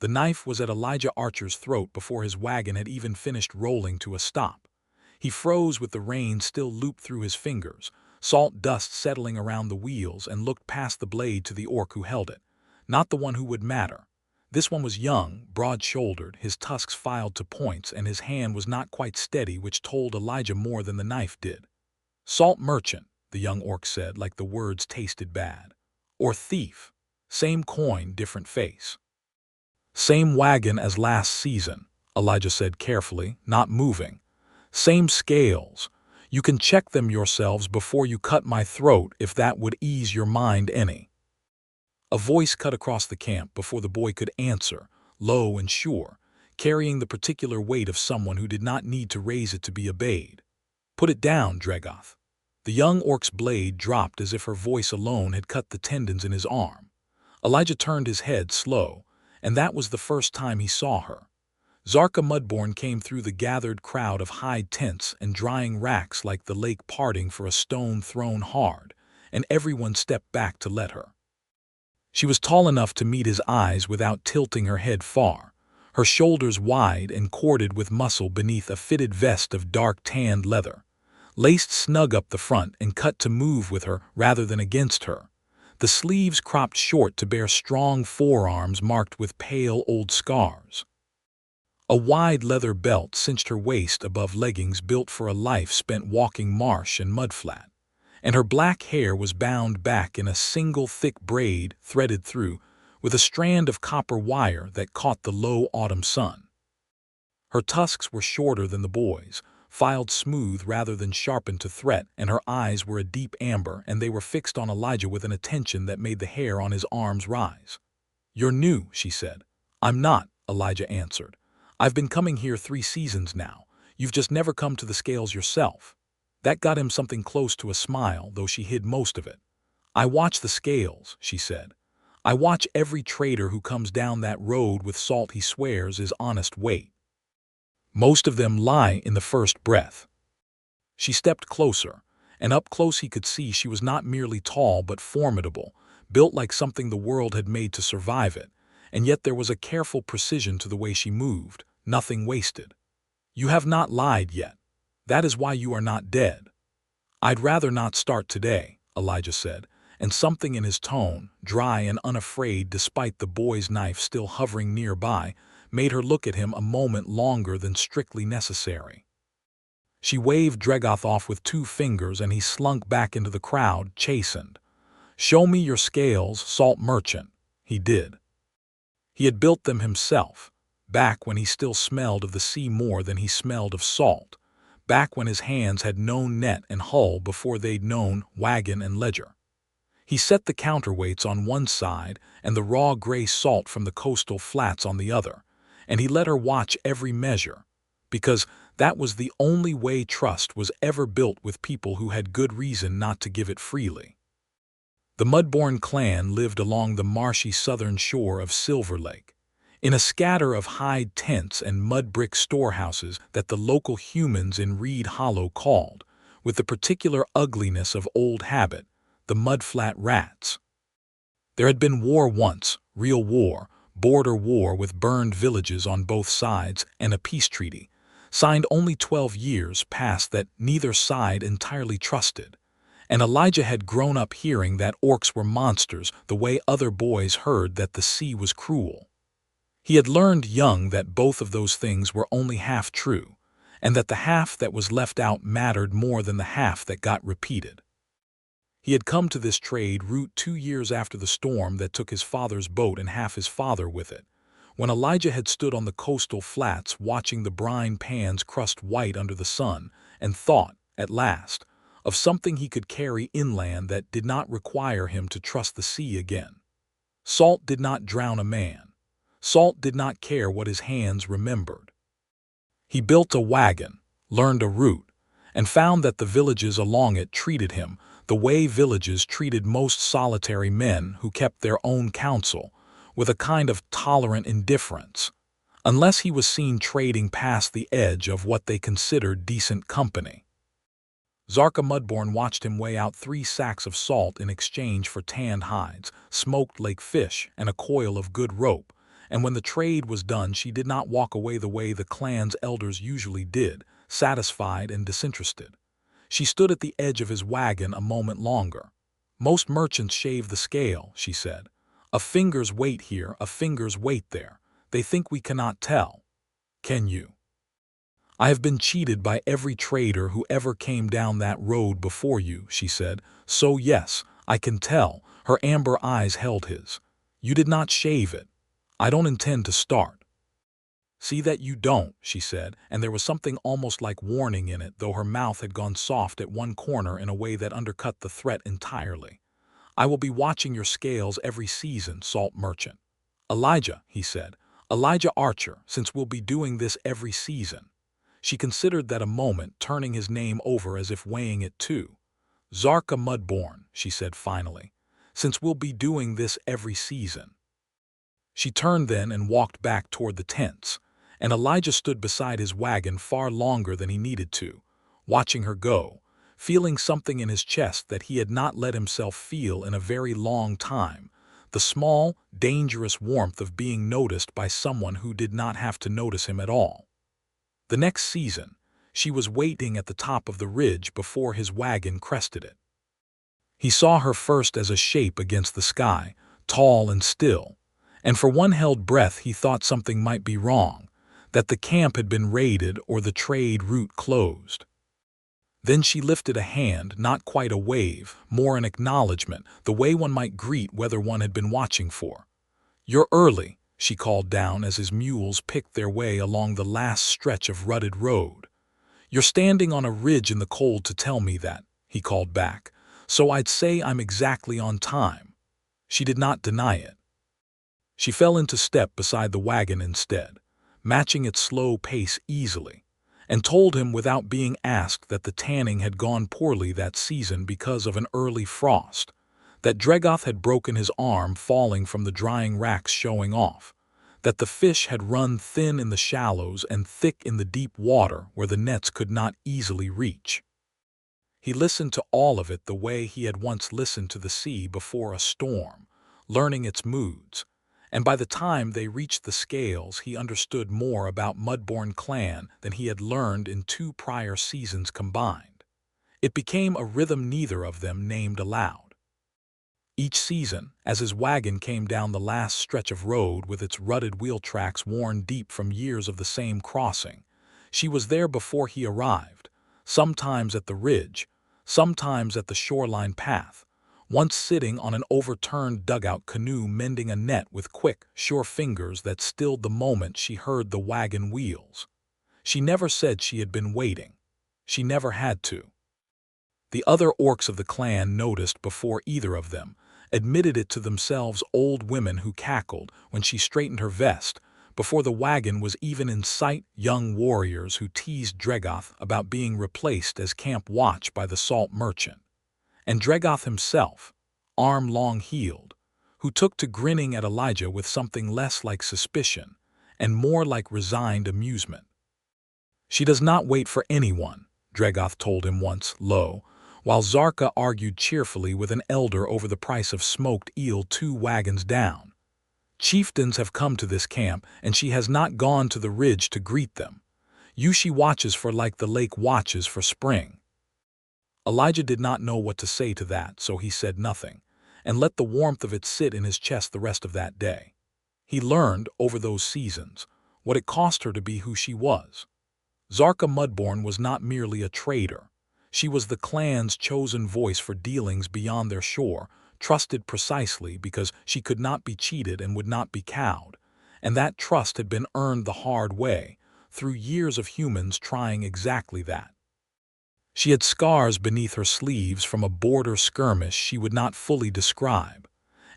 The knife was at Elijah Archer's throat before his wagon had even finished rolling to a stop. He froze with the reins still looped through his fingers, salt dust settling around the wheels, and looked past the blade to the orc who held it. Not the one who would matter. This one was young, broad-shouldered, his tusks filed to points, and his hand was not quite steady, which told Elijah more than the knife did. "Salt merchant," the young orc said, like the words tasted bad. "Or thief. Same coin, different face." "Same wagon as last season," Elijah said carefully, not moving. "Same scales. You can check them yourselves before you cut my throat if that would ease your mind any." A voice cut across the camp before the boy could answer, low and sure, carrying the particular weight of someone who did not need to raise it to be obeyed. "Put it down, Dregoth." The young orc's blade dropped as if her voice alone had cut the tendons in his arm. Elijah turned his head slow, and that was the first time he saw her. Zarka Mudborn came through the gathered crowd of hide tents and drying racks like the lake parting for a stone thrown hard, and everyone stepped back to let her. She was tall enough to meet his eyes without tilting her head far, her shoulders wide and corded with muscle beneath a fitted vest of dark tanned leather, laced snug up the front and cut to move with her rather than against her. The sleeves cropped short to bare strong forearms marked with pale old scars. A wide leather belt cinched her waist above leggings built for a life spent walking marsh and mudflat, and her black hair was bound back in a single thick braid threaded through with a strand of copper wire that caught the low autumn sun. Her tusks were shorter than the boy's, filed smooth rather than sharpened to threat, and her eyes were a deep amber, and they were fixed on Elijah with an attention that made the hair on his arms rise. "You're new," she said. "I'm not," Elijah answered. "I've been coming here 3 seasons now. You've just never come to the scales yourself." That got him something close to a smile, though she hid most of it. "I watch the scales," she said. "I watch every trader who comes down that road with salt he swears is honest weight. Most of them lie in the first breath." She stepped closer, and up close he could see she was not merely tall but formidable, built like something the world had made to survive it, and yet there was a careful precision to the way she moved, nothing wasted. "You have not lied yet. That is why you are not dead." "I'd rather not start today," Elijah said, and something in his tone, dry and unafraid despite the boy's knife still hovering nearby, made her look at him a moment longer than strictly necessary. She waved Dregoth off with 2 fingers, and he slunk back into the crowd, chastened. "Show me your scales, salt merchant." He did. He had built them himself, back when he still smelled of the sea more than he smelled of salt, back when his hands had known net and hull before they'd known wagon and ledger. He set the counterweights on one side and the raw gray salt from the coastal flats on the other, and he let her watch every measure, because that was the only way trust was ever built with people who had good reason not to give it freely. The Mudborn clan lived along the marshy southern shore of Silver Lake, in a scatter of hide tents and mud brick storehouses that the local humans in Reed Hollow called, with the particular ugliness of old habit, the mudflat rats. There had been war once, real war, border war with burned villages on both sides, and a peace treaty, signed only 12 years past, that neither side entirely trusted. And Elijah had grown up hearing that orcs were monsters the way other boys heard that the sea was cruel. He had learned young that both of those things were only half true, and that the half that was left out mattered more than the half that got repeated. He had come to this trade route 2 years after the storm that took his father's boat and half his father with it, when Elijah had stood on the coastal flats watching the brine pans crust white under the sun, and thought, at last, of something he could carry inland that did not require him to trust the sea again. Salt did not drown a man. Salt did not care what his hands remembered. He built a wagon, learned a route, and found that the villages along it treated him the way villages treated most solitary men who kept their own counsel, with a kind of tolerant indifference, unless he was seen trading past the edge of what they considered decent company. Zarka Mudborn watched him weigh out 3 sacks of salt in exchange for tanned hides, smoked lake fish, and a coil of good rope, and when the trade was done she did not walk away the way the clan's elders usually did, satisfied and disinterested. She stood at the edge of his wagon a moment longer. "Most merchants shave the scale," she said. "A finger's weight here, a finger's weight there. They think we cannot tell. Can you?" "I have been cheated by every trader who ever came down that road before you," she said. "So yes, I can tell." Her amber eyes held his. "You did not shave it. I don't intend to start." "See that you don't," she said, and there was something almost like warning in it, though her mouth had gone soft at one corner in a way that undercut the threat entirely. "I will be watching your scales every season, salt merchant." "Elijah," he said. "Elijah Archer, since we'll be doing this every season." She considered that a moment, turning his name over as if weighing it too. "Zarka Mudbourne," she said finally, "since we'll be doing this every season." She turned then and walked back toward the tents, and Elijah stood beside his wagon far longer than he needed to, watching her go, feeling something in his chest that he had not let himself feel in a very long time, the small, dangerous warmth of being noticed by someone who did not have to notice him at all. The next season, she was waiting at the top of the ridge before his wagon crested it. He saw her first as a shape against the sky, tall and still, and for one held breath he thought something might be wrong, that the camp had been raided or the trade route closed. Then she lifted a hand, not quite a wave, more an acknowledgement, the way one might greet whether one had been watching for. "You're early," she called down as his mules picked their way along the last stretch of rutted road. "You're standing on a ridge in the cold to tell me that," he called back, "so I'd say I'm exactly on time." She did not deny it. She fell into step beside the wagon instead, matching its slow pace easily, and told him without being asked that the tanning had gone poorly that season because of an early frost, that Dregoth had broken his arm falling from the drying racks showing off, that the fish had run thin in the shallows and thick in the deep water where the nets could not easily reach. He listened to all of it the way he had once listened to the sea before a storm, learning its moods, and by the time they reached the scales he understood more about Mudbourne clan than he had learned in 2 prior seasons combined. It became a rhythm neither of them named aloud. Each season, as his wagon came down the last stretch of road with its rutted wheel tracks worn deep from years of the same crossing, she was there before he arrived, sometimes at the ridge, sometimes at the shoreline path, once sitting on an overturned dugout canoe mending a net with quick, sure fingers that stilled the moment she heard the wagon wheels. She never said she had been waiting. She never had to. The other orcs of the clan noticed before either of them, admitted it to themselves, old women who cackled when she straightened her vest, before the wagon was even in sight, young warriors who teased Dregoth about being replaced as camp watch by the salt merchant, and Dregoth himself, arm long healed, who took to grinning at Elijah with something less like suspicion and more like resigned amusement. "She does not wait for anyone," Dregoth told him once, low, while Zarka argued cheerfully with an elder over the price of smoked eel 2 wagons down. "Chieftains have come to this camp, and she has not gone to the ridge to greet them. You she watches for like the lake watches for spring." Elijah did not know what to say to that, so he said nothing, and let the warmth of it sit in his chest the rest of that day. He learned, over those seasons, what it cost her to be who she was. Zarka Mudbourne was not merely a trader. She was the clan's chosen voice for dealings beyond their shore, trusted precisely because she could not be cheated and would not be cowed, and that trust had been earned the hard way, through years of humans trying exactly that. She had scars beneath her sleeves from a border skirmish she would not fully describe,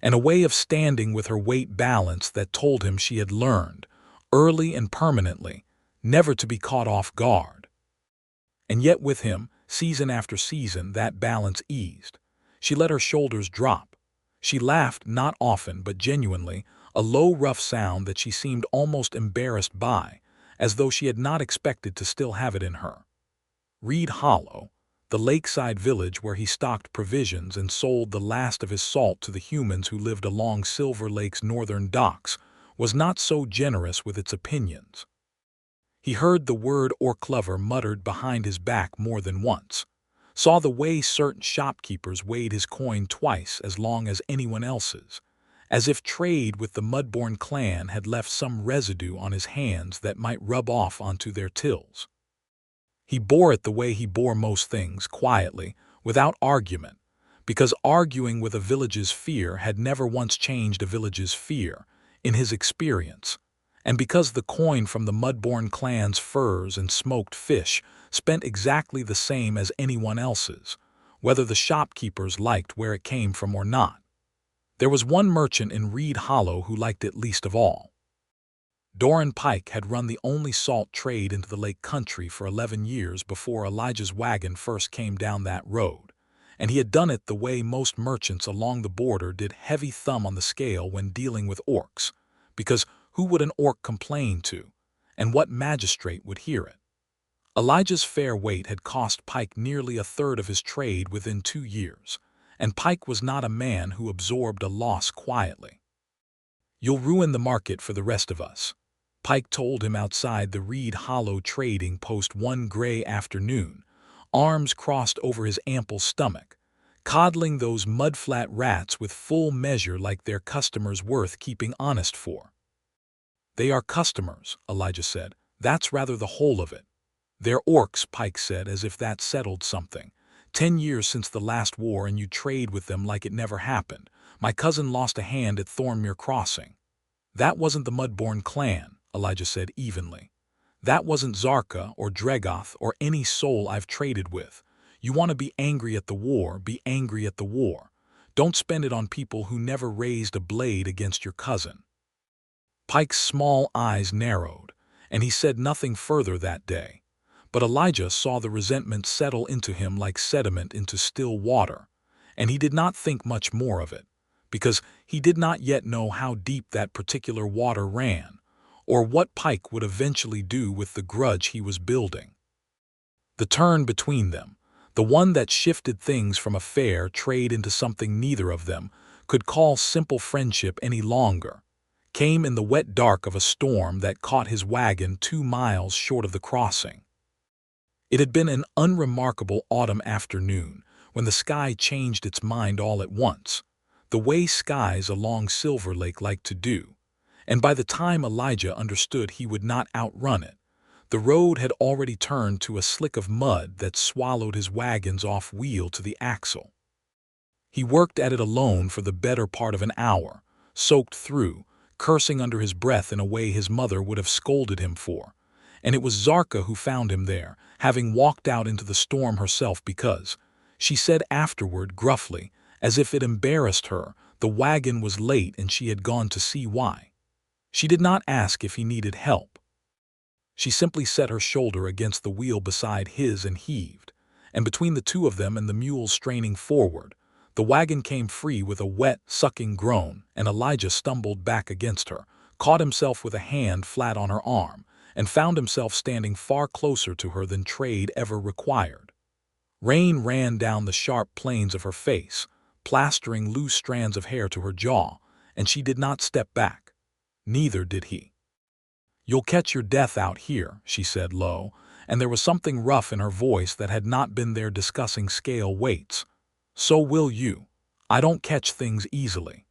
and a way of standing with her weight balanced that told him she had learned, early and permanently, never to be caught off guard. And yet with him, season after season, that balance eased. She let her shoulders drop. She laughed, not often but genuinely, a low, rough sound that she seemed almost embarrassed by, as though she had not expected to still have it in her. Reed Hollow, the lakeside village where he stocked provisions and sold the last of his salt to the humans who lived along Silver Lake's northern docks, was not so generous with its opinions. He heard the word "Orklover" muttered behind his back more than once, saw the way certain shopkeepers weighed his coin twice as long as anyone else's, as if trade with the Mudbourne clan had left some residue on his hands that might rub off onto their tills. He bore it the way he bore most things, quietly, without argument, because arguing with a village's fear had never once changed a village's fear, in his experience, and because the coin from the Mudbourne clan's furs and smoked fish spent exactly the same as anyone else's, whether the shopkeepers liked where it came from or not. There was one merchant in Reed Hollow who liked it least of all. Doran Pike had run the only salt trade into the lake country for 11 years before Elijah's wagon first came down that road, and he had done it the way most merchants along the border did, heavy thumb on the scale when dealing with orcs, because who would an orc complain to, and what magistrate would hear it? Elijah's fair weight had cost Pike nearly a third of his trade within 2 years, and Pike was not a man who absorbed a loss quietly. "You'll ruin the market for the rest of us," Pike told him outside the Reed Hollow trading post one gray afternoon, arms crossed over his ample stomach, coddling those mudflat rats with full measure like their customers worth keeping honest for. "They are customers," Elijah said. "That's rather the whole of it." "They're orcs," Pike said, as if that settled something. 10 years since the last war and you trade with them like it never happened. My cousin lost a hand at Thornmere Crossing." "That wasn't the Mudbourne clan," Elijah said evenly. "That wasn't Zarka or Dregoth or any soul I've traded with. You want to be angry at the war, be angry at the war. Don't spend it on people who never raised a blade against your cousin." Pike's small eyes narrowed, and he said nothing further that day. But Elijah saw the resentment settle into him like sediment into still water, and he did not think much more of it, because he did not yet know how deep that particular water ran, or what Pike would eventually do with the grudge he was building. The turn between them, the one that shifted things from a fair trade into something neither of them could call simple friendship any longer, came in the wet dark of a storm that caught his wagon 2 miles short of the crossing. It had been an unremarkable autumn afternoon when the sky changed its mind all at once, the way skies along Silver Lake like to do, and by the time Elijah understood he would not outrun it, the road had already turned to a slick of mud that swallowed his wagon's off wheel to the axle. He worked at it alone for the better part of an hour, soaked through, cursing under his breath in a way his mother would have scolded him for, and it was Zarka who found him there, having walked out into the storm herself because, she said afterward gruffly, as if it embarrassed her, the wagon was late and she had gone to see why. She did not ask if he needed help. She simply set her shoulder against the wheel beside his and heaved, and between the two of them and the mule straining forward, the wagon came free with a wet, sucking groan, and Elijah stumbled back against her, caught himself with a hand flat on her arm, and found himself standing far closer to her than trade ever required. Rain ran down the sharp planes of her face, plastering loose strands of hair to her jaw, and she did not step back. Neither did he. "You'll catch your death out here," she said low, and there was something rough in her voice that had not been there discussing scale weights. "So will you. I don't catch things easily."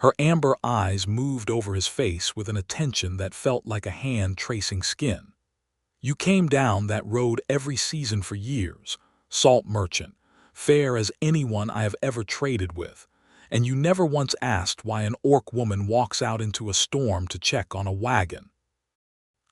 Her amber eyes moved over his face with an attention that felt like a hand tracing skin. "You came down that road every season for years, salt merchant, fair as anyone I have ever traded with, and you never once asked why an orc woman walks out into a storm to check on a wagon."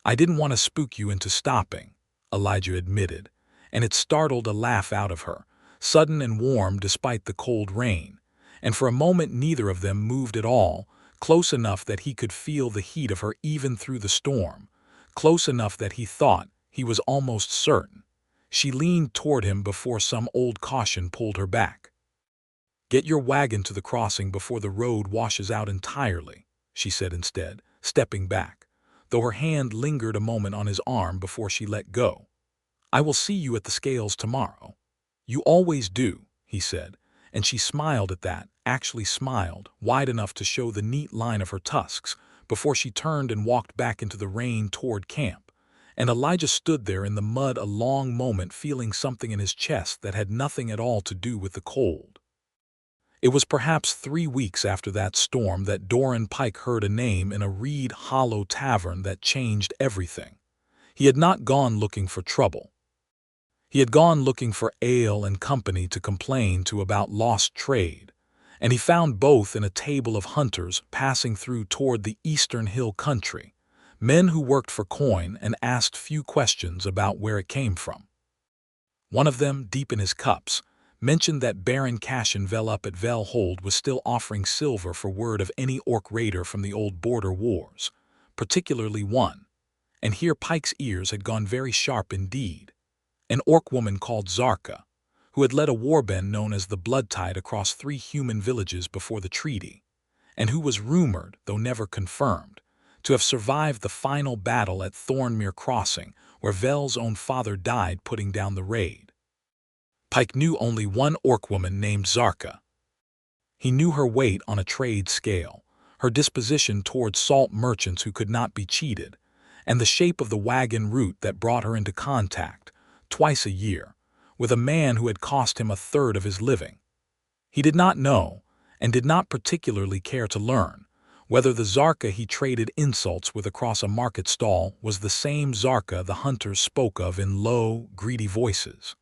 "I didn't want to spook you into stopping," Elijah admitted, and it startled a laugh out of her, sudden and warm despite the cold rain, and for a moment neither of them moved at all, close enough that he could feel the heat of her even through the storm, close enough that he thought, he was almost certain, she leaned toward him before some old caution pulled her back. "Get your wagon to the crossing before the road washes out entirely," she said instead, stepping back, though her hand lingered a moment on his arm before she let go. "I will see you at the scales tomorrow." "You always do," he said, and she smiled at that, actually smiled, wide enough to show the neat line of her tusks, before she turned and walked back into the rain toward camp, and Elijah stood there in the mud a long moment, feeling something in his chest that had nothing at all to do with the cold. It was perhaps 3 weeks after that storm that Doran Pike heard a name in a Reed Hollow tavern that changed everything. He had not gone looking for trouble. He had gone looking for ale and company to complain to about lost trade, and he found both in a table of hunters passing through toward the eastern hill country, men who worked for coin and asked few questions about where it came from. One of them, deep in his cups, mentioned that Baron Cashenvel up at Velhold was still offering silver for word of any orc raider from the old border wars, particularly one, and here Pike's ears had gone very sharp indeed, an orc woman called Zarka, who had led a warband known as the Bloodtide across 3 human villages before the treaty, and who was rumored, though never confirmed, to have survived the final battle at Thornmere Crossing, where Vel's own father died putting down the raid. Pike knew only one orc woman named Zarka. He knew her weight on a trade scale, her disposition towards salt merchants who could not be cheated, and the shape of the wagon route that brought her into contact, twice a year, with a man who had cost him a third of his living. He did not know, and did not particularly care to learn, whether the Zarka he traded insults with across a market stall was the same Zarka the hunters spoke of in low, greedy voices.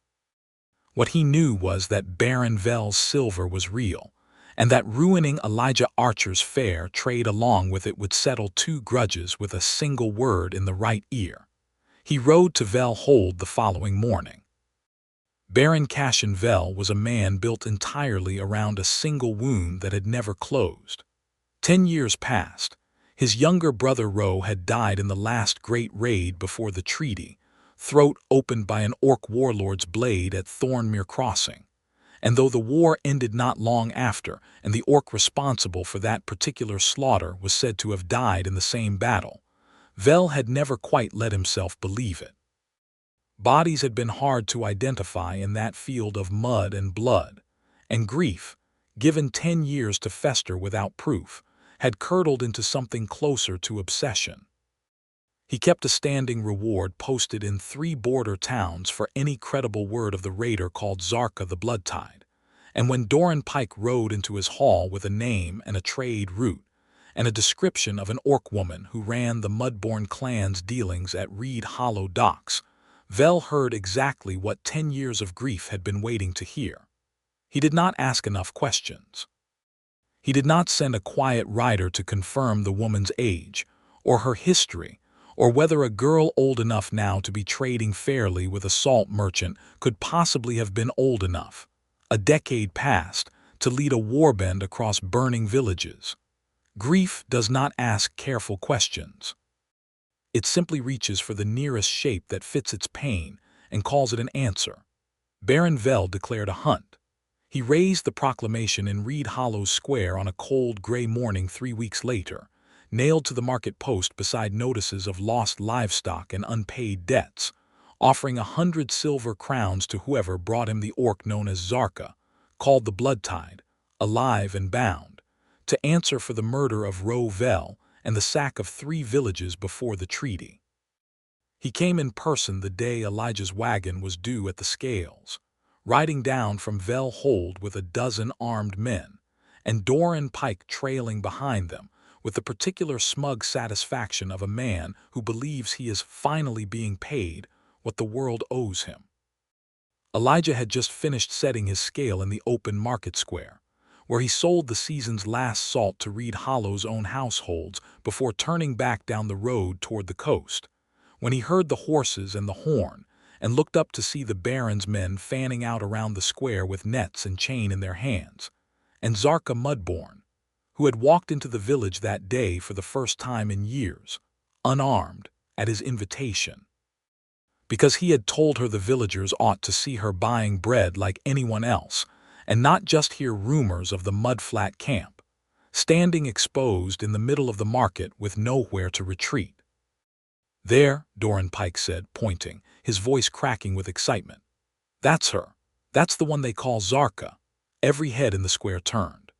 What he knew was that Baron Vel's silver was real, and that ruining Elijah Archer's fair trade along with it would settle 2 grudges with a single word in the right ear. He rode to Velhold the following morning. Baron Cashenvel was a man built entirely around a single wound that had never closed. 10 years passed. His younger brother Ro had died in the last great raid before the treaty, throat opened by an orc warlord's blade at Thornmere Crossing. And though the war ended not long after, and the orc responsible for that particular slaughter was said to have died in the same battle, Vel had never quite let himself believe it. Bodies had been hard to identify in that field of mud and blood, and grief, given 10 years to fester without proof, had curdled into something closer to obsession. He kept a standing reward posted in 3 border towns for any credible word of the raider called Zarka the Bloodtide, and when Doran Pike rode into his hall with a name and a trade route, and a description of an orc woman who ran the Mudbourne clan's dealings at Reed Hollow docks, Vel heard exactly what 10 years of grief had been waiting to hear. He did not ask enough questions. He did not send a quiet rider to confirm the woman's age, or her history, or whether a girl old enough now to be trading fairly with a salt merchant could possibly have been old enough, a decade past, to lead a warband across burning villages. Grief does not ask careful questions. It simply reaches for the nearest shape that fits its pain and calls it an answer. Baron Vel declared a hunt. He raised the proclamation in Reed Hollow Square on a cold gray morning 3 weeks later, nailed to the market post beside notices of lost livestock and unpaid debts, offering 100 silver crowns to whoever brought him the orc known as Zarka, called the Bloodtide, alive and bound, to answer for the murder of Ro Vel and the sack of 3 villages before the treaty. He came in person the day Elijah's wagon was due at the scales, riding down from Velhold with a dozen armed men, and Doran Pike trailing behind them, with the particular smug satisfaction of a man who believes he is finally being paid what the world owes him. Elijah had just finished setting his scale in the open market square, where he sold the season's last salt to Reed Hollow's own households before turning back down the road toward the coast, when he heard the horses and the horn, and looked up to see the Baron's men fanning out around the square with nets and chain in their hands, and Zarka Mudbourne, who had walked into the village that day for the first time in years, unarmed, at his invitation. Because he had told her the villagers ought to see her buying bread like anyone else, and not just hear rumors of the mudflat camp, standing exposed in the middle of the market with nowhere to retreat. "There," Doran Pike said, pointing, his voice cracking with excitement. "That's her. That's the one they call Zarka." Every head in the square turned.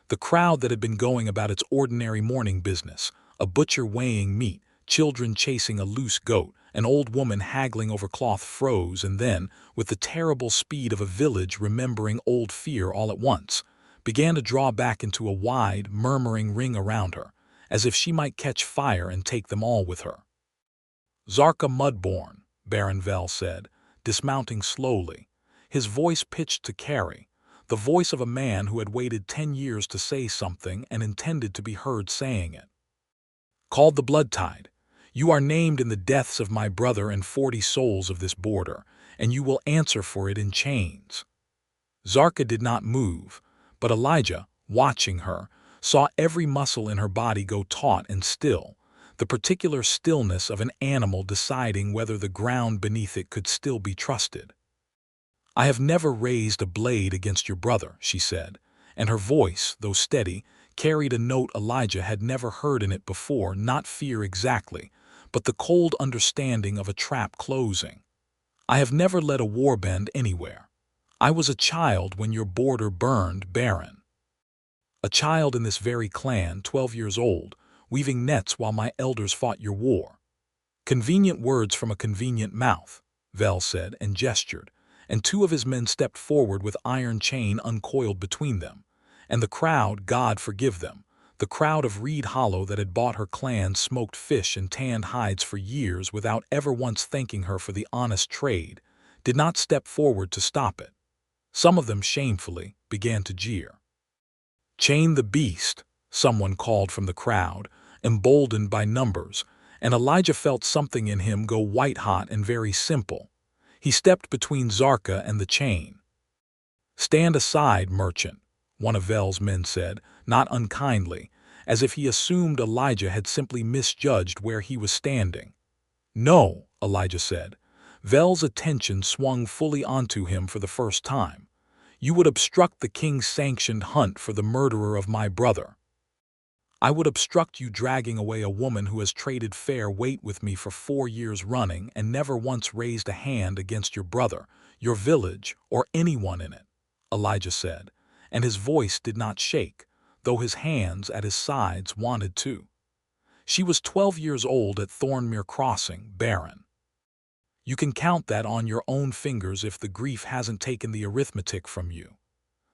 The crowd that had been going about its ordinary morning business, A butcher weighing meat, children chasing a loose goat, an old woman haggling over cloth froze and then, with the terrible speed of a village remembering old fear all at once, began to draw back into a wide, murmuring ring around her, as if she might catch fire and take them all with her. "Zarka Mudbourne," Baron Vel said, dismounting slowly, his voice pitched to carry, the voice of a man who had waited 10 years to say something and intended to be heard saying it. "Called the Blood Tide, you are named in the deaths of my brother and 40 souls of this border, and you will answer for it in chains." Zarka did not move, but Elijah, watching her, saw every muscle in her body go taut and still, the particular stillness of an animal deciding whether the ground beneath it could still be trusted. "I have never raised a blade against your brother," she said, and her voice, though steady, carried a note Elijah had never heard in it before, not fear exactly, but the cold understanding of a trap closing. "I have never led a warband anywhere. I was a child when your border burned, Baron. A child in this very clan, 12 years old, weaving nets while my elders fought your war." "Convenient words from a convenient mouth," Vel said and gestured, and 2 of his men stepped forward with iron chain uncoiled between them. And the crowd, God forgive them, the crowd of Reed Hollow that had bought her clan smoked fish and tanned hides for years without ever once thanking her for the honest trade, did not step forward to stop it. Some of them shamefully began to jeer. "Chain the beast," someone called from the crowd, emboldened by numbers, and Elijah felt something in him go white-hot and very simple. He stepped between Zarka and the chain. "Stand aside, merchant," one of Vel's men said, not unkindly, as if he assumed Elijah had simply misjudged where he was standing. "No," Elijah said. Vel's attention swung fully onto him for the first time. "You would obstruct the king's sanctioned hunt for the murderer of my brother. I would obstruct you dragging away a woman who has traded fair weight with me for 4 years running and never once raised a hand against your brother, your village, or anyone in it," Elijah said, and his voice did not shake, though his hands at his sides wanted to. "She was 12 years old at Thornmere Crossing, Baron. You can count that on your own fingers if the grief hasn't taken the arithmetic from you."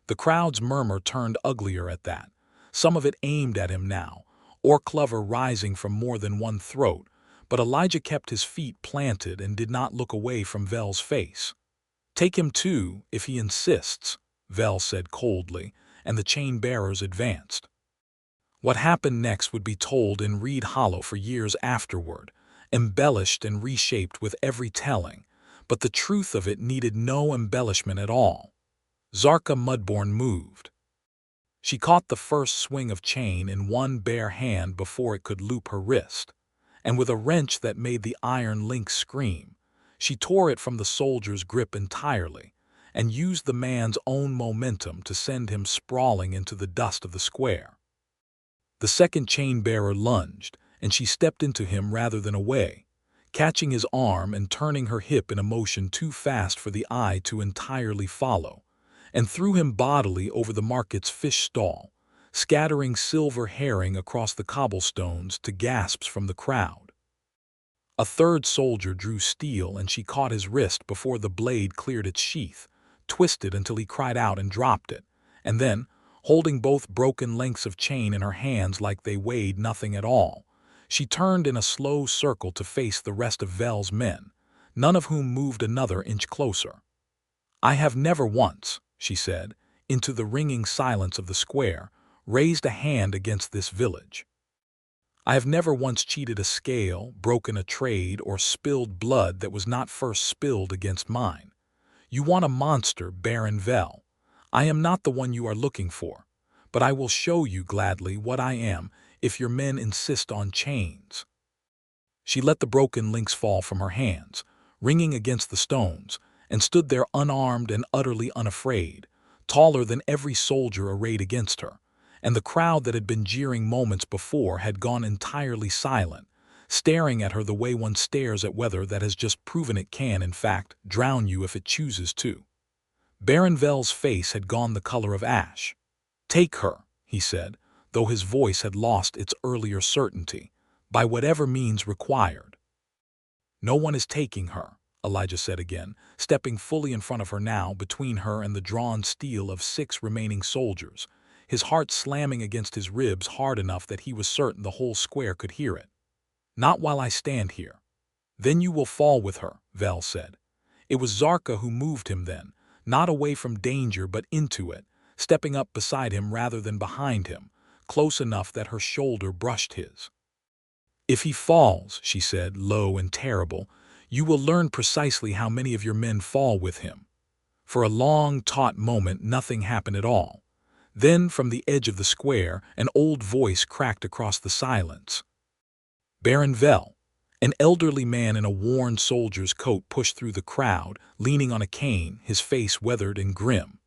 The crowd's murmur turned uglier at that, some of it aimed at him now, or clover rising from more than one throat, but Elijah kept his feet planted and did not look away from Vel's face. "Take him too, if he insists," Vel said coldly, and the chain-bearers advanced. What happened next would be told in Reed Hollow for years afterward, embellished and reshaped with every telling, but the truth of it needed no embellishment at all. Zarka Mudbourne moved. She caught the first swing of chain in one bare hand before it could loop her wrist, and with a wrench that made the iron link scream, she tore it from the soldier's grip entirely, and used the man's own momentum to send him sprawling into the dust of the square. The second chain-bearer lunged, and she stepped into him rather than away, catching his arm and turning her hip in a motion too fast for the eye to entirely follow, and threw him bodily over the market's fish stall, scattering silver herring across the cobblestones to gasps from the crowd. A third soldier drew steel and she caught his wrist before the blade cleared its sheath, twisted until he cried out and dropped it, and then, holding both broken lengths of chain in her hands like they weighed nothing at all, she turned in a slow circle to face the rest of Vel's men, none of whom moved another inch closer. "I have never once," she said, into the ringing silence of the square, "raised a hand against this village. I have never once cheated a scale, broken a trade, or spilled blood that was not first spilled against mine. You want a monster, Baron Vel. I am not the one you are looking for, but I will show you gladly what I am if your men insist on chains." She let the broken links fall from her hands, ringing against the stones, and stood there unarmed and utterly unafraid, taller than every soldier arrayed against her, and the crowd that had been jeering moments before had gone entirely silent, staring at her the way one stares at weather that has just proven it can, in fact, drown you if it chooses to. Baron Vel's face had gone the color of ash. "Take her," he said, though his voice had lost its earlier certainty. "By whatever means required." "No one is taking her," Elijah said again, stepping fully in front of her now, between her and the drawn steel of 6 remaining soldiers, his heart slamming against his ribs hard enough that he was certain the whole square could hear it. "Not while I stand here." "Then you will fall with her," Vel said. It was Zarka who moved him then, not away from danger but into it, stepping up beside him rather than behind him, close enough that her shoulder brushed his. "If he falls," she said, low and terrible, "you will learn precisely how many of your men fall with him." For a long, taut moment nothing happened at all. Then, from the edge of the square, an old voice cracked across the silence. "Baron Vel." An elderly man in a worn soldier's coat pushed through the crowd, leaning on a cane, his face weathered and grim.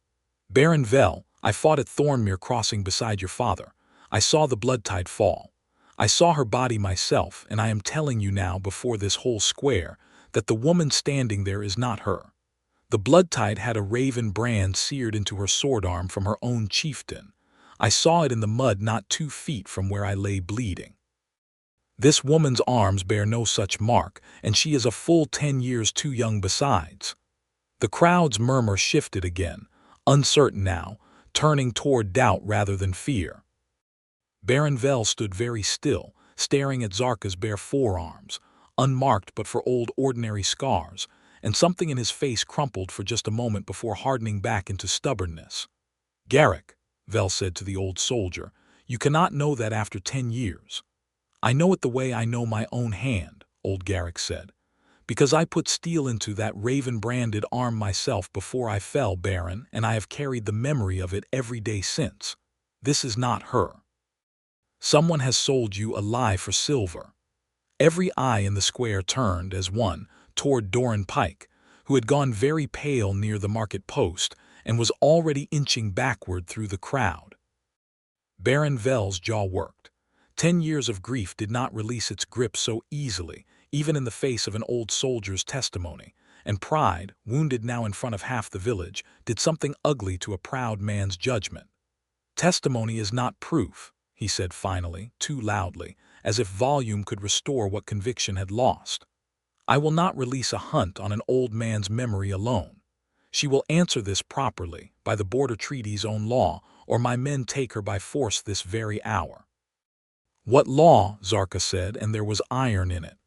"Baron Vel, I fought at Thornmere Crossing beside your father. I saw the blood tide fall. I saw her body myself, and I am telling you now before this whole square that the woman standing there is not her. The blood tide had a raven brand seared into her sword arm from her own chieftain. I saw it in the mud not 2 feet from where I lay bleeding. This woman's arms bear no such mark, and she is a full 10 years too young besides." The crowd's murmur shifted again, uncertain now, turning toward doubt rather than fear. Baron Vel stood very still, staring at Zarka's bare forearms, unmarked but for old ordinary scars, and something in his face crumpled for just a moment before hardening back into stubbornness. "Garrick," Vel said to the old soldier, "you cannot know that after 10 years. "I know it the way I know my own hand," old Garrick said, "because I put steel into that raven-branded arm myself before I fell, Baron, and I have carried the memory of it every day since. This is not her. Someone has sold you a lie for silver." Every eye in the square turned, as one, toward Doran Pike, who had gone very pale near the market post and was already inching backward through the crowd. Baron Vel's jaw worked. 10 years of grief did not release its grip so easily, even in the face of an old soldier's testimony, and pride, wounded now in front of half the village, did something ugly to a proud man's judgment. "Testimony is not proof," he said finally, too loudly, as if volume could restore what conviction had lost. "I will not release a hunt on an old man's memory alone. She will answer this properly, by the border treaty's own law, or my men take her by force this very hour." "What law?" Zarka said, and there was iron in it.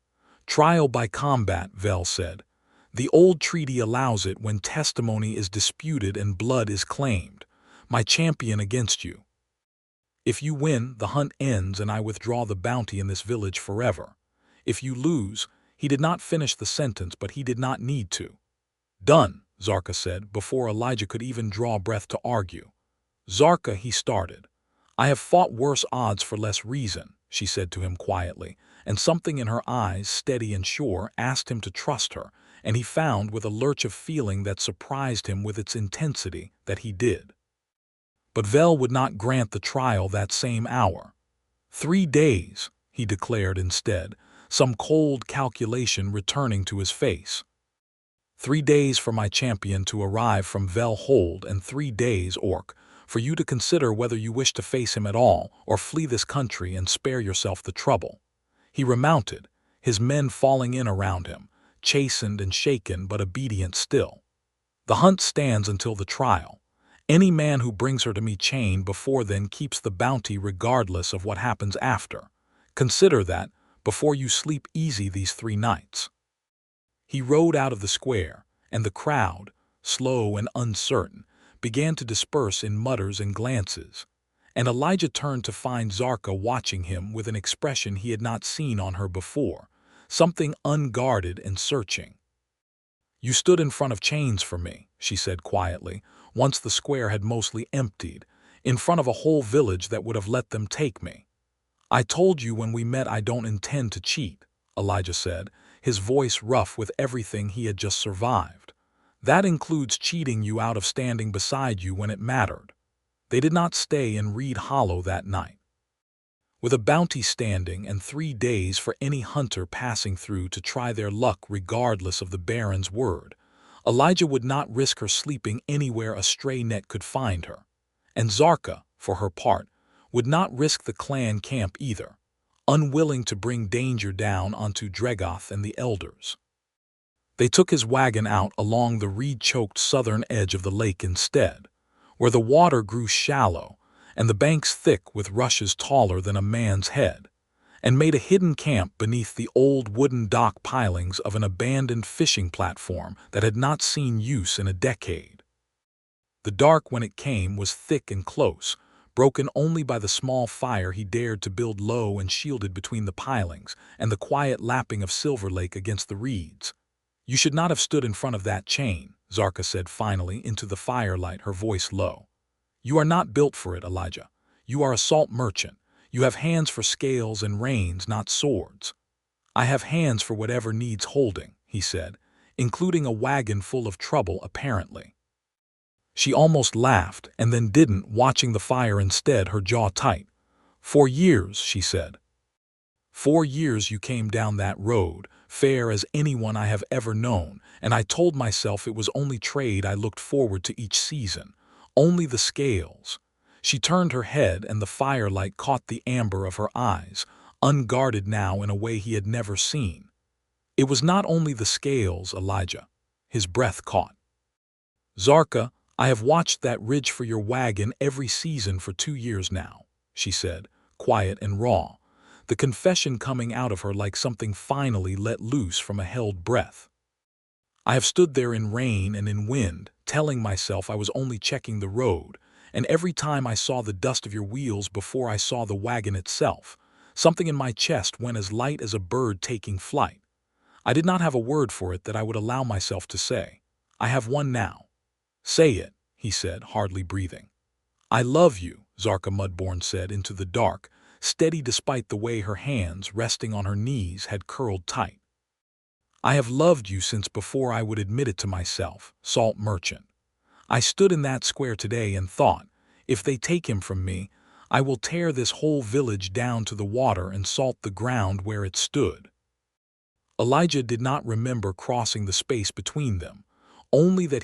"Trial by combat," Vel said. "The old treaty allows it when testimony is disputed and blood is claimed. My champion against you. If you win, the hunt ends and I withdraw the bounty in this village forever. If you lose," he did not finish the sentence, but he did not need to. "Done," Zarka said, before Elijah could even draw breath to argue. "Zarka," he started. "I have fought worse odds for less reason," she said to him quietly, and something in her eyes, steady and sure, asked him to trust her, and he found, with a lurch of feeling that surprised him with its intensity, that he did. But Vel would not grant the trial that same hour. 3 days, he declared instead, some cold calculation returning to his face. 3 days for my champion to arrive from Vel Hold, and 3 days, Orc, for you to consider whether you wish to face him at all or flee this country and spare yourself the trouble." He remounted, his men falling in around him, chastened and shaken but obedient still. "The hunt stands until the trial. Any man who brings her to me chained before then keeps the bounty regardless of what happens after. Consider that before you sleep easy these 3 nights." He rode out of the square, and the crowd, slow and uncertain, began to disperse in mutters and glances, and Elijah turned to find Zarka watching him with an expression he had not seen on her before, something unguarded and searching. "You stood in front of chains for me," she said quietly, once the square had mostly emptied, "in front of a whole village that would have let them take me." "I told you when we met I don't intend to cheat," Elijah said, his voice rough with everything he had just survived. "That includes cheating you out of standing beside you when it mattered." They did not stay in Reed Hollow that night. With a bounty standing and 3 days for any hunter passing through to try their luck regardless of the Baron's word, Elijah would not risk her sleeping anywhere a stray net could find her. And Zarka, for her part, would not risk the clan camp either, unwilling to bring danger down onto Dregoth and the elders. They took his wagon out along the reed-choked southern edge of the lake instead, where the water grew shallow and the banks thick with rushes taller than a man's head, and made a hidden camp beneath the old wooden dock pilings of an abandoned fishing platform that had not seen use in a decade. The dark when it came was thick and close, broken only by the small fire he dared to build low and shielded between the pilings and the quiet lapping of Silver Lake against the reeds. "You should not have stood in front of that chain," Zarka said finally into the firelight, her voice low. "You are not built for it, Elijah. You are a salt merchant. You have hands for scales and reins, not swords." "I have hands for whatever needs holding," he said, including a wagon full of trouble apparently. She almost laughed and then didn't, watching the fire instead, her jaw tight. "For years," she said. "4 years you came down that road, fair as anyone I have ever known, and I told myself it was only trade I looked forward to each season, only the scales." She turned her head and the firelight caught the amber of her eyes, unguarded now in a way he had never seen. "It was not only the scales, Elijah." His breath caught. "Zarka, I have watched that ridge for your wagon every season for 2 years now," she said, quiet and raw, the confession coming out of her like something finally let loose from a held breath. "I have stood there in rain and in wind, telling myself I was only checking the road, and every time I saw the dust of your wheels before I saw the wagon itself, something in my chest went as light as a bird taking flight. I did not have a word for it that I would allow myself to say. I have one now." "Say it," he said, hardly breathing. "I love you," Zarka Mudbourne said into the dark, steady despite the way her hands, resting on her knees, had curled tight. "I have loved you since before I would admit it to myself, salt merchant. I stood in that square today and thought, if they take him from me, I will tear this whole village down to the water and salt the ground where it stood." Elijah did not remember crossing the space between them, only that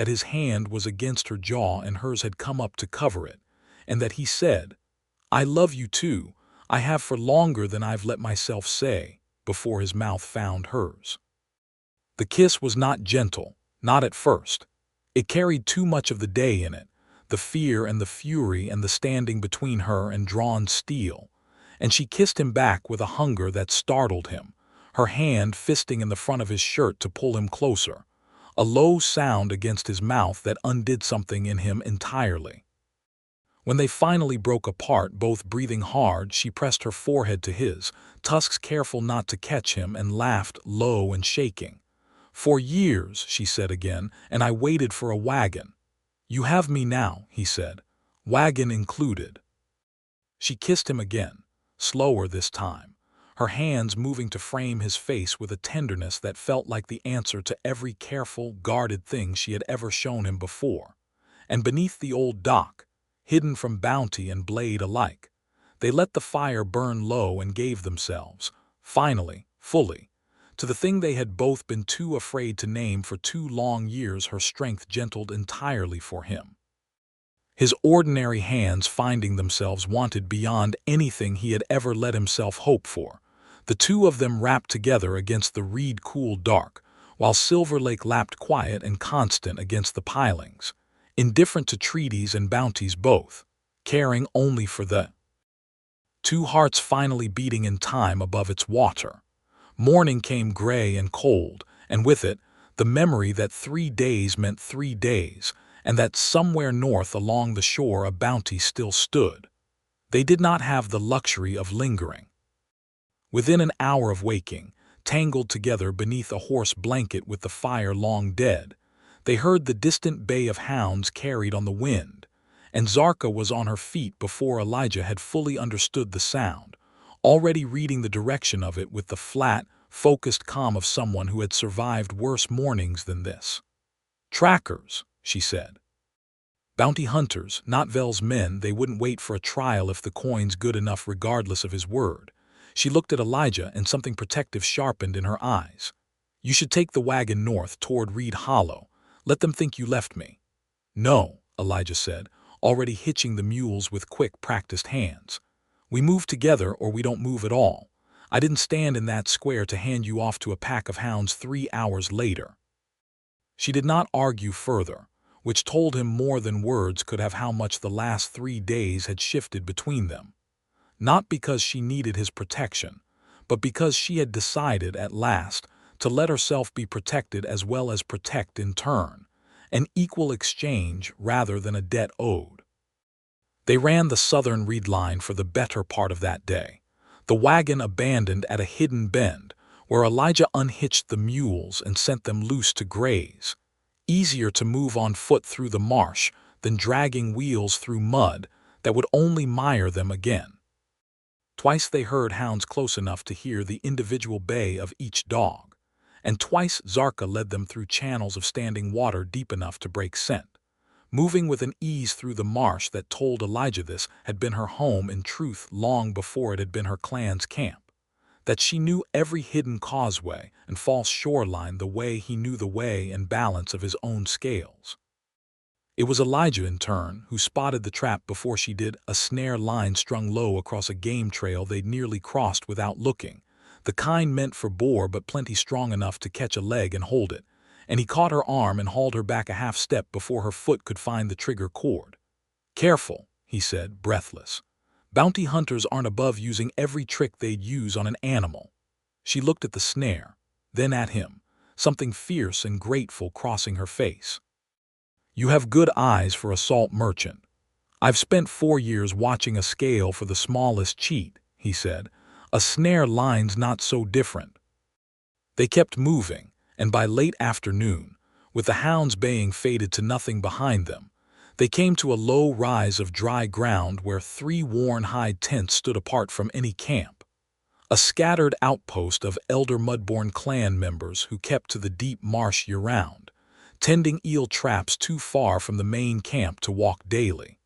his hand was against her jaw and hers had come up to cover it, and that he said, "I love you too, I have for longer than I've let myself say," before his mouth found hers. The kiss was not gentle, not at first. It carried too much of the day in it, the fear and the fury and the standing between her and drawn steel, and she kissed him back with a hunger that startled him, her hand fisting in the front of his shirt to pull him closer, a low sound against his mouth that undid something in him entirely. When they finally broke apart, both breathing hard, she pressed her forehead to his, tusks careful not to catch him, and laughed low and shaking. "For years," she said again, "and I waited for a wagon." "You have me now," he said, "wagon included." She kissed him again, slower this time, her hands moving to frame his face with a tenderness that felt like the answer to every careful, guarded thing she had ever shown him before. And beneath the old dock, hidden from bounty and blade alike, they let the fire burn low and gave themselves, finally, fully, to the thing they had both been too afraid to name for 2 long years. Her strength gentled entirely for him. His ordinary hands finding themselves wanted beyond anything he had ever let himself hope for, the two of them wrapped together against the reed-cool dark, while Silver Lake lapped quiet and constant against the pilings, indifferent to treaties and bounties both, caring only for the 2 hearts finally beating in time above its water. Morning came gray and cold, and with it, the memory that 3 days meant 3 days, and that somewhere north along the shore a bounty still stood. They did not have the luxury of lingering. Within an hour of waking, tangled together beneath a horse blanket with the fire long dead, they heard the distant bay of hounds carried on the wind, and Zarka was on her feet before Elijah had fully understood the sound, already reading the direction of it with the flat, focused calm of someone who had survived worse mornings than this. "Trackers," she said. "Bounty hunters, not Vel's men. They wouldn't wait for a trial if the coin's good enough regardless of his word." She looked at Elijah and something protective sharpened in her eyes. "You should take the wagon north toward Reed Hollow. Let them think you left me." "No," Elijah said, already hitching the mules with quick, practiced hands. "We move together or we don't move at all. I didn't stand in that square to hand you off to a pack of hounds 3 hours later." She did not argue further, which told him more than words could have how much the last 3 days had shifted between them. Not because she needed his protection, but because she had decided at last to let herself be protected as well as protect in turn, an equal exchange rather than a debt owed. They ran the southern reed line for the better part of that day, the wagon abandoned at a hidden bend where Elijah unhitched the mules and sent them loose to graze. Easier to move on foot through the marsh than dragging wheels through mud that would only mire them again. Twice they heard hounds close enough to hear the individual bay of each dog, and twice Zarka led them through channels of standing water deep enough to break scent, moving with an ease through the marsh that told Elijah this had been her home in truth long before it had been her clan's camp, that she knew every hidden causeway and false shoreline the way he knew the way and balance of his own scales. It was Elijah, in turn, who spotted the trap before she did, a snare line strung low across a game trail they'd nearly crossed without looking, the kind meant for boar but plenty strong enough to catch a leg and hold it, and he caught her arm and hauled her back a half step before her foot could find the trigger cord. "Careful," he said, breathless. "Bounty hunters aren't above using every trick they'd use on an animal." She looked at the snare, then at him, something fierce and grateful crossing her face. "You have good eyes for a salt merchant. I've spent 4 years watching a scale for the smallest cheat," he said. "A snare line's not so different." They kept moving, and by late afternoon, with the hounds baying faded to nothing behind them, they came to a low rise of dry ground where 3 worn hide tents stood apart from any camp, a scattered outpost of elder Mudbourne clan members who kept to the deep marsh year-round, tending eel traps too far from the main camp to walk daily.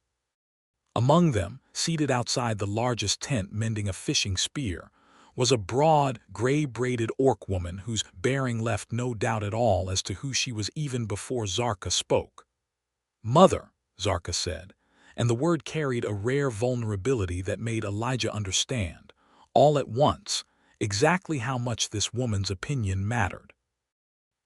Among them, seated outside the largest tent mending a fishing spear, was a broad, gray-braided orc woman whose bearing left no doubt at all as to who she was even before Zarka spoke. "Mother," Zarka said, and the word carried a rare vulnerability that made Elijah understand, all at once, exactly how much this woman's opinion mattered.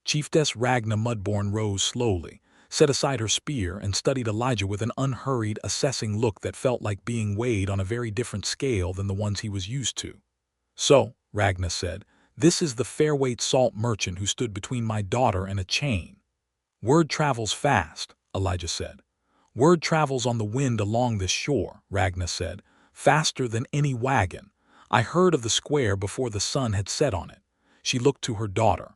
Chiefess Ragna Mudbourne rose slowly, set aside her spear, and studied Elijah with an unhurried, assessing look that felt like being weighed on a very different scale than the ones he was used to. "So," Ragna said, "this is the fairweight salt merchant who stood between my daughter and a chain." "Word travels fast," Elijah said. "Word travels on the wind along this shore," Ragna said, "faster than any wagon. I heard of the square before the sun had set on it." She looked to her daughter.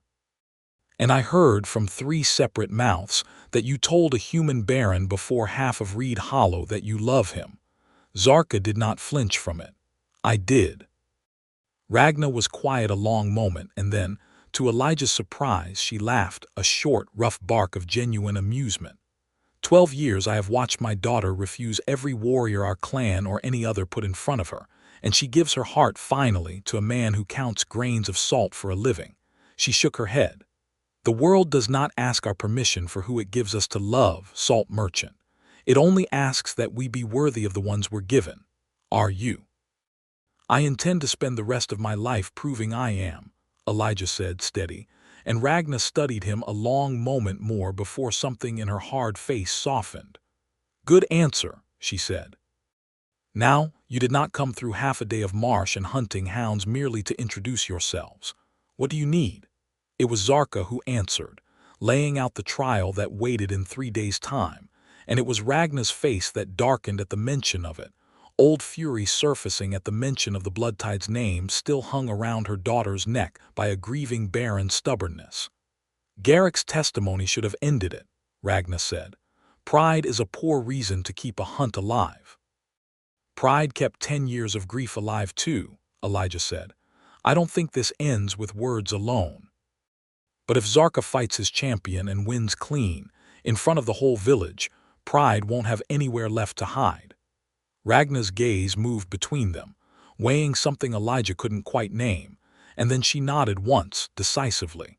"And I heard from 3 separate mouths that you told a human baron before half of Reed Hollow that you love him." Zarka did not flinch from it. "I did." Ragna was quiet a long moment, and then, to Elijah's surprise, she laughed, a short, rough bark of genuine amusement. 12 years I have watched my daughter refuse every warrior our clan or any other put in front of her, and she gives her heart finally to a man who counts grains of salt for a living." She shook her head. "The world does not ask our permission for who it gives us to love, salt merchant. It only asks that we be worthy of the ones we're given. Are you?" "I intend to spend the rest of my life proving I am," Elijah said, steady, and Ragna studied him a long moment more before something in her hard face softened. "Good answer," she said. "Now, you did not come through half a day of marsh and hunting hounds merely to introduce yourselves. What do you need?" It was Zarka who answered, laying out the trial that waited in 3 days' time, and it was Ragna's face that darkened at the mention of it, old fury surfacing at the mention of the Bloodtide's name still hung around her daughter's neck by a grieving baron's stubbornness. "Garrick's testimony should have ended it," Ragna said. "Pride is a poor reason to keep a hunt alive." "Pride kept 10 years of grief alive too," Elijah said. "I don't think this ends with words alone." But if Zarka fights his champion and wins clean, in front of the whole village, Pride won't have anywhere left to hide. Ragna's gaze moved between them, weighing something Elijah couldn't quite name, and then she nodded once, decisively.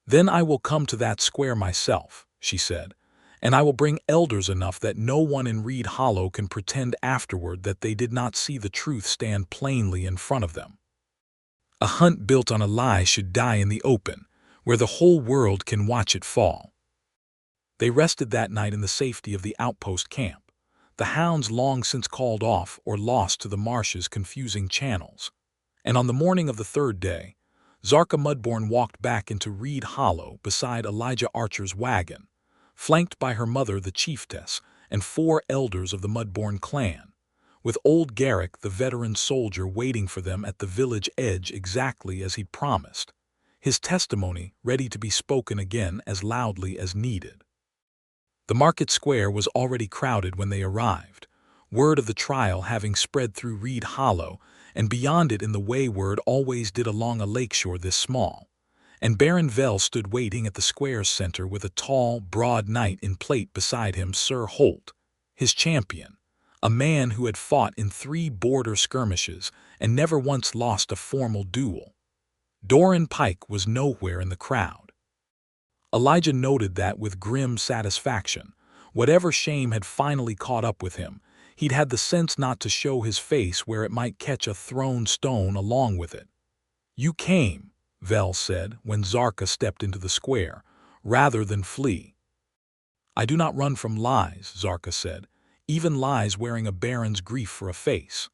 "Then I will come to that square myself," she said, And I will bring elders enough that no one in Reed Hollow can pretend afterward that they did not see the truth stand plainly in front of them. A hunt built on a lie should die in the open, where the whole world can watch it fall. They rested that night in the safety of the outpost camp, the hounds long since called off or lost to the marsh's confusing channels. And on the morning of the third day, Zarka Mudbourne walked back into Reed Hollow beside Elijah Archer's wagon, flanked by her mother, the chiefess, and 4 elders of the Mudbourne clan, with old Garrick, the veteran soldier, waiting for them at the village edge exactly as he'd promised, his testimony ready to be spoken again as loudly as needed. The market square was already crowded when they arrived, word of the trial having spread through Reed Hollow and beyond it in the way word always did along a lakeshore this small. And Baron Vell stood waiting at the square's center with a tall, broad knight in plate beside him, Sir Holt, his champion, a man who had fought in 3 border skirmishes and never once lost a formal duel. Doran Pike was nowhere in the crowd. Elijah noted that with grim satisfaction. Whatever shame had finally caught up with him, he'd had the sense not to show his face where it might catch a thrown stone along with it. "You came," Vell said when Zarka stepped into the square, "rather than flee." "I do not run from lies," Zarka said, "even lies wearing a baron's grief for a face."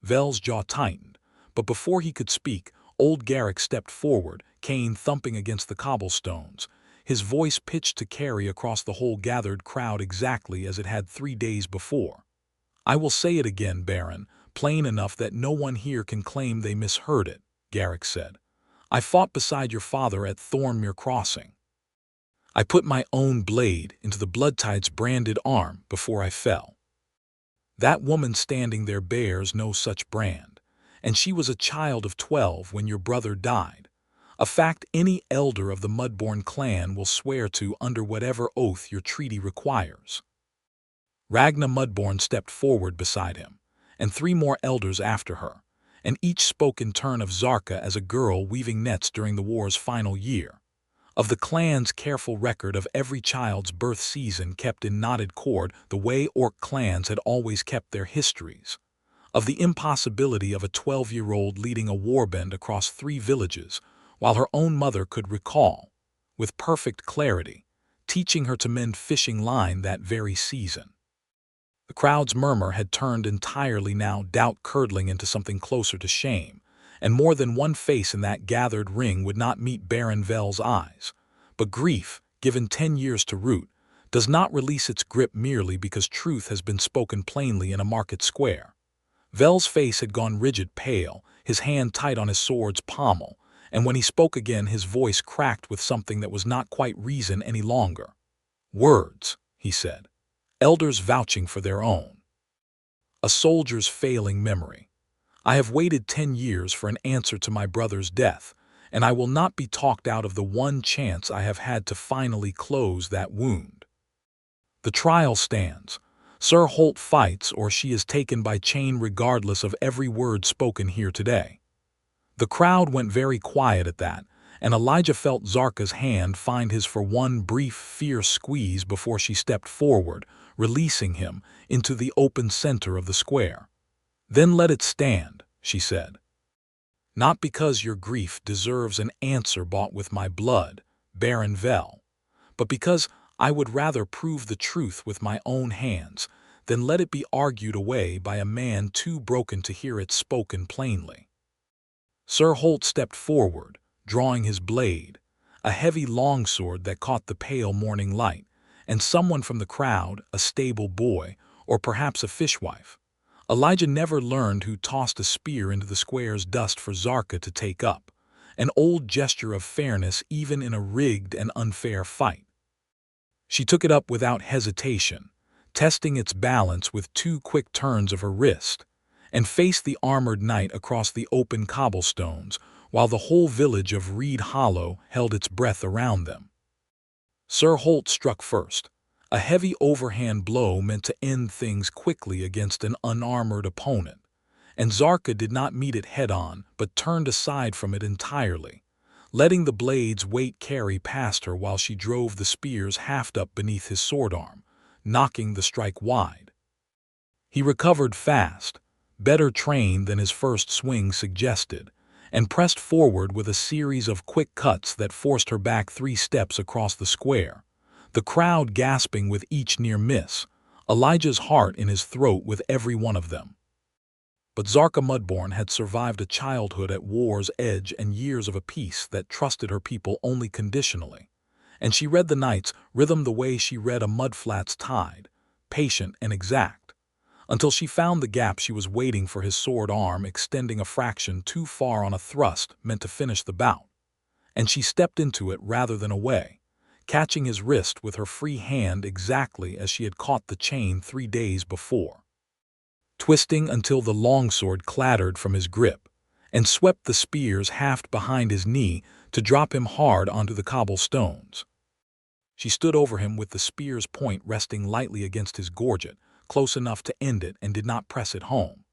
Vell's jaw tightened, but before he could speak, old Garrick stepped forward, cane thumping against the cobblestones, his voice pitched to carry across the whole gathered crowd exactly as it had 3 days before. "I will say it again, Baron, plain enough that no one here can claim they misheard it," Garrick said. "I fought beside your father at Thornmere Crossing. I put my own blade into the Bloodtide's branded arm before I fell. That woman standing there bears no such brand, and she was a child of 12 when your brother died, a fact any elder of the Mudbourne clan will swear to under whatever oath your treaty requires." Ragna Mudbourne stepped forward beside him, and 3 more elders after her, and each spoke in turn of Zarka as a girl weaving nets during the war's final year, of the clan's careful record of every child's birth season kept in knotted cord the way Orc clans had always kept their histories, of the impossibility of a 12-year-old leading a warband across 3 villages, while her own mother could recall, with perfect clarity, teaching her to mend fishing line that very season. The crowd's murmur had turned entirely now, doubt curdling into something closer to shame, and more than one face in that gathered ring would not meet Baron Vell's eyes. But grief, given 10 years to root, does not release its grip merely because truth has been spoken plainly in a market square. Vell's face had gone rigid pale, his hand tight on his sword's pommel, and when he spoke again his voice cracked with something that was not quite reason any longer. "Words," he said, "elders vouching for their own. A soldier's failing memory. I have waited 10 years for an answer to my brother's death, and I will not be talked out of the one chance I have had to finally close that wound. The trial stands. Sir Holt fights or she is taken by chain regardless of every word spoken here today." The crowd went very quiet at that, and Elijah felt Zarka's hand find his for one brief, fierce squeeze before she stepped forward, releasing him into the open center of the square. "Then let it stand," she said. "Not because your grief deserves an answer bought with my blood, Baron Vell, but because I would rather prove the truth with my own hands than let it be argued away by a man too broken to hear it spoken plainly." Sir Holt stepped forward, drawing his blade, a heavy longsword that caught the pale morning light, and someone from the crowd, a stable boy, or perhaps a fishwife. Elijah never learned who tossed a spear into the square's dust for Zarka to take up, an old gesture of fairness even in a rigged and unfair fight. She took it up without hesitation, testing its balance with 2 quick turns of her wrist, and faced the armored knight across the open cobblestones, while the whole village of Reed Hollow held its breath around them. Sir Holt struck first, a heavy overhand blow meant to end things quickly against an unarmored opponent, and Zarka did not meet it head-on but turned aside from it entirely, letting the blade's weight carry past her while she drove the spears haft up beneath his sword arm, knocking the strike wide. He recovered fast, better trained than his first swing suggested, and pressed forward with a series of quick cuts that forced her back 3 steps across the square, the crowd gasping with each near miss, Elijah's heart in his throat with every one of them. But Zarka Mudbourne had survived a childhood at war's edge and years of a peace that trusted her people only conditionally, and she read the night's rhythm the way she read a mudflat's tide, patient and exact, until she found the gap she was waiting for his sword arm extending a fraction too far on a thrust meant to finish the bout, and she stepped into it rather than away, catching his wrist with her free hand exactly as she had caught the chain 3 days before, twisting until the longsword clattered from his grip, and swept the spears haft behind his knee to drop him hard onto the cobblestones. She stood over him with the spear's point resting lightly against his gorget, close enough to end it, and did not press it home.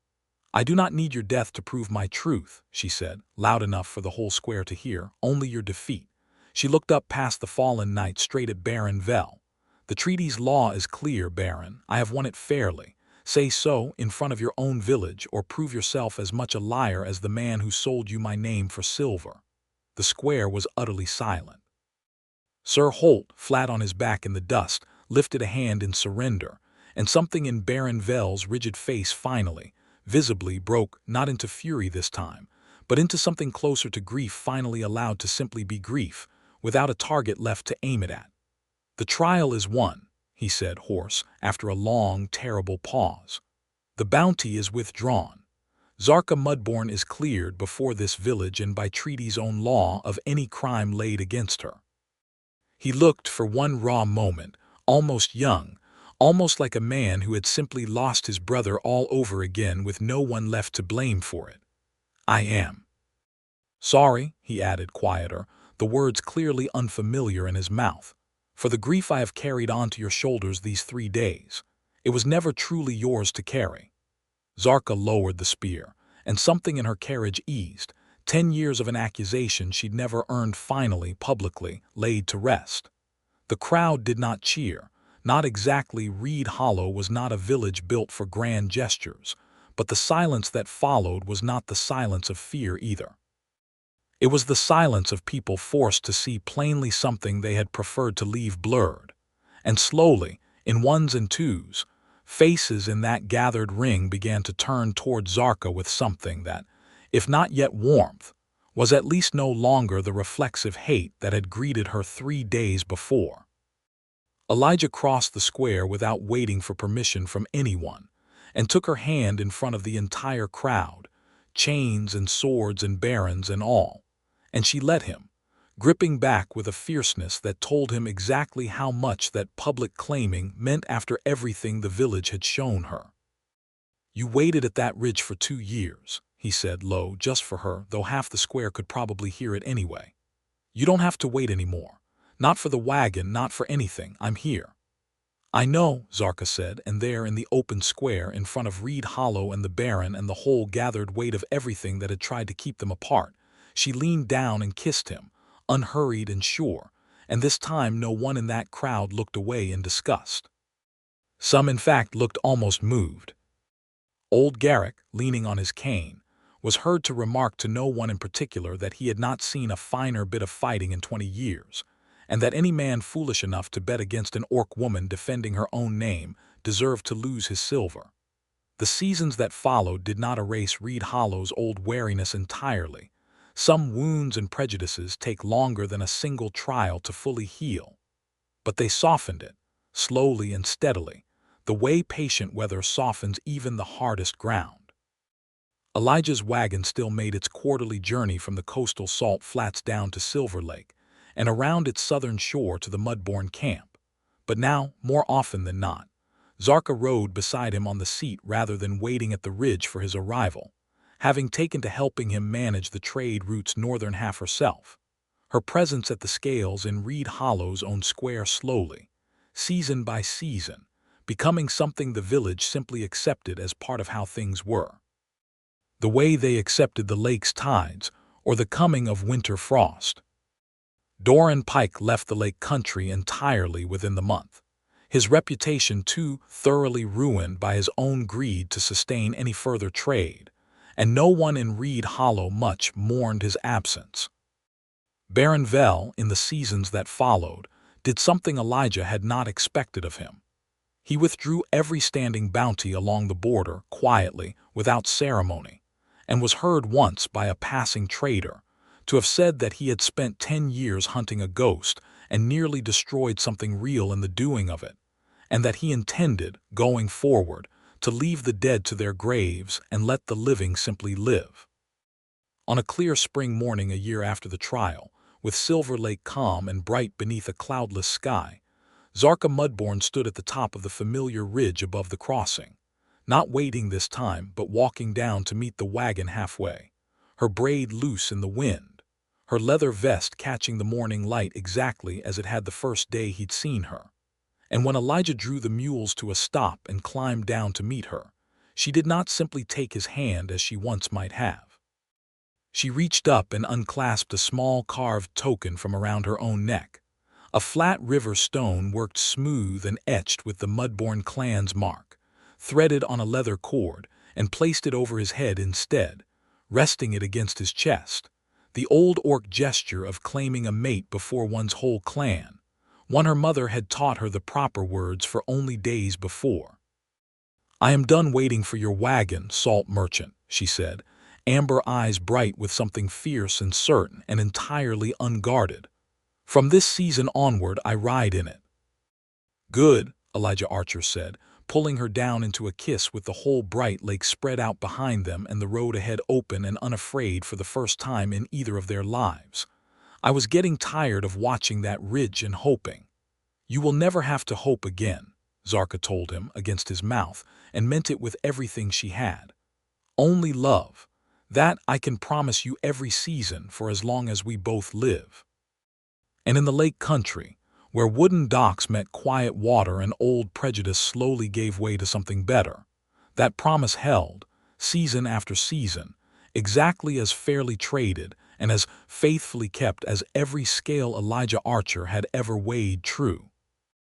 "I do not need your death to prove my truth," she said, loud enough for the whole square to hear, "only your defeat." She looked up past the fallen knight straight at Baron Vel. "The treaty's law is clear, Baron. I have won it fairly. Say so in front of your own village, or prove yourself as much a liar as the man who sold you my name for silver." The square was utterly silent. Sir Holt, flat on his back in the dust, lifted a hand in surrender, and something in Baron Vel's rigid face finally, visibly broke not into fury this time, but into something closer to grief, finally allowed to simply be grief, without a target left to aim it at. "The trial is won," he said, hoarse, after a long, terrible pause. "The bounty is withdrawn. Zarka Mudbourne is cleared before this village and by treaty's own law of any crime laid against her." He looked for one raw moment, almost young, almost like a man who had simply lost his brother all over again with no one left to blame for it. "I am sorry," he added, quieter, the words clearly unfamiliar in his mouth, "for the grief I have carried onto your shoulders these 3 days. It was never truly yours to carry." Zarka lowered the spear, and something in her carriage eased. 10 years of an accusation she'd never earned finally, publicly, laid to rest. The crowd did not cheer. Not exactly. Reed Hollow was not a village built for grand gestures, but the silence that followed was not the silence of fear either. It was the silence of people forced to see plainly something they had preferred to leave blurred. And slowly, in ones and twos, faces in that gathered ring began to turn toward Zarka with something that, if not yet warmth, was at least no longer the reflexive hate that had greeted her 3 days before. Elijah crossed the square without waiting for permission from anyone, and took her hand in front of the entire crowd, chains and swords and barons and all, and she let him, gripping back with a fierceness that told him exactly how much that public claiming meant after everything the village had shown her. "You waited at that ridge for 2 years, he said low, just for her, though half the square could probably hear it anyway. "You don't have to wait anymore. Not for the wagon, not for anything. I'm here." "I know," Zarka said, and there in the open square in front of Reed Hollow and the Baron and the whole gathered weight of everything that had tried to keep them apart, she leaned down and kissed him, unhurried and sure, and this time no one in that crowd looked away in disgust. Some, in fact, looked almost moved. Old Garrick, leaning on his cane, was heard to remark to no one in particular that he had not seen a finer bit of fighting in 20 years, and that any man foolish enough to bet against an orc woman defending her own name deserved to lose his silver. The seasons that followed did not erase Reed Hollow's old wariness entirely. Some wounds and prejudices take longer than a single trial to fully heal. But they softened it, slowly and steadily, the way patient weather softens even the hardest ground. Elijah's wagon still made its quarterly journey from the coastal salt flats down to Silver Lake, and around its southern shore to the Mudbourne camp. But now, more often than not, Zarka rode beside him on the seat rather than waiting at the ridge for his arrival, having taken to helping him manage the trade route's northern half herself. Her presence at the scales in Reed Hollow's own square slowly, season by season, becoming something the village simply accepted as part of how things were. The way they accepted the lake's tides or the coming of winter frost. Doran Pike left the lake country entirely within the month, his reputation too thoroughly ruined by his own greed to sustain any further trade, and no one in Reed Hollow much mourned his absence. Baron Vell, in the seasons that followed, did something Elijah had not expected of him. He withdrew every standing bounty along the border quietly, without ceremony, and was heard once by a passing trader to have said that he had spent 10 years hunting a ghost and nearly destroyed something real in the doing of it, and that he intended, going forward, to leave the dead to their graves and let the living simply live. On a clear spring morning a year after the trial, with Silver Lake calm and bright beneath a cloudless sky, Zarka Mudbourne stood at the top of the familiar ridge above the crossing, not waiting this time but walking down to meet the wagon halfway, her braid loose in the wind, her leather vest catching the morning light exactly as it had the first day he'd seen her. And when Elijah drew the mules to a stop and climbed down to meet her, she did not simply take his hand as she once might have. She reached up and unclasped a small carved token from around her own neck, a flat river stone worked smooth and etched with the Mudbourne clan's mark, threaded on a leather cord, and placed it over his head instead, resting it against his chest, the old orc gesture of claiming a mate before one's whole clan, one her mother had taught her the proper words for only days before. "I am done waiting for your wagon, salt merchant," she said, amber eyes bright with something fierce and certain and entirely unguarded. "From this season onward I ride in it." "Good," Elijah Archer said, pulling her down into a kiss with the whole bright lake spread out behind them and the road ahead open and unafraid for the first time in either of their lives. "I was getting tired of watching that ridge and hoping." "You will never have to hope again," Zarka told him against his mouth, and meant it with everything she had. "Only love. That I can promise you every season for as long as we both live." And in the lake country, where wooden docks met quiet water and old prejudice slowly gave way to something better, that promise held, season after season, exactly as fairly traded and as faithfully kept as every scale Elijah Archer had ever weighed true.